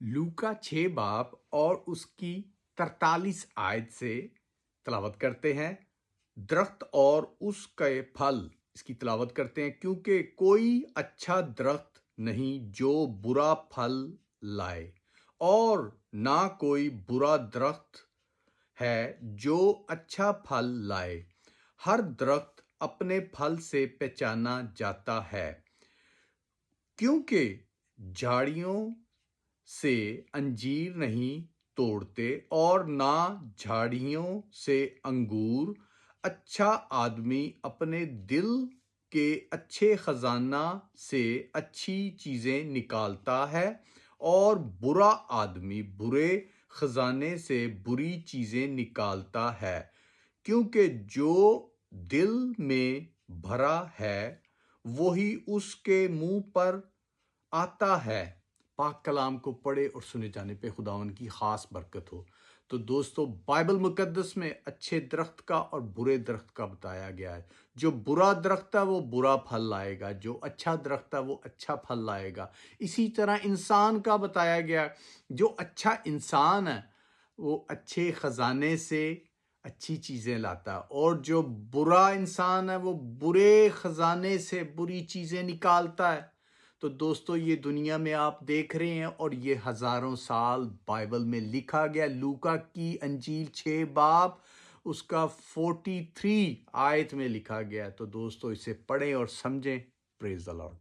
लूका 6 बाब और उसकी 43 आयत से तलावत करते हैं। दरख्त और उसके फल इसकी तलावत करते हैं, क्योंकि कोई अच्छा दरख्त नहीं जो बुरा फल लाए, और ना कोई बुरा दरख्त है जो अच्छा फल लाए। हर दरख्त अपने फल से पहचाना जाता है, क्योंकि झाड़ियों से अंजीर नहीं तोड़ते और ना झाड़ियों से अंगूर। अच्छा आदमी अपने दिल के अच्छे खजाना से अच्छी चीजें निकालता है, और बुरा आदमी बुरे खजाने से बुरी चीजें निकालता है, क्योंकि जो दिल में भरा है वही उसके मुंह पर आता है। पाक कलाम को पढ़े और सुने जाने पे खुदावन की खास बरकत हो। तो दोस्तों, बाइबल मुकद्दस में अच्छे दरख्त का और बुरे दरख्त का बताया गया है। जो बुरा दरख्त है वो बुरा फल लाएगा, जो अच्छा दरख्त है वो अच्छा फल लाएगा। इसी तरह इंसान का बताया गया, जो अच्छा इंसान है वो अच्छे खजाने से अच्छी चीज़ें लाता है, और जो बुरा इंसान है वो बुरे खजाने से बुरी चीज़ें निकालता है। तो दोस्तों, ये दुनिया में आप देख रहे हैं, और ये हज़ारों साल बाइबल में लिखा गया। लूका की अंजील 6 बाब उसका 43 आयत में लिखा गया। तो दोस्तों, इसे पढ़ें और समझें। Praise the Lord.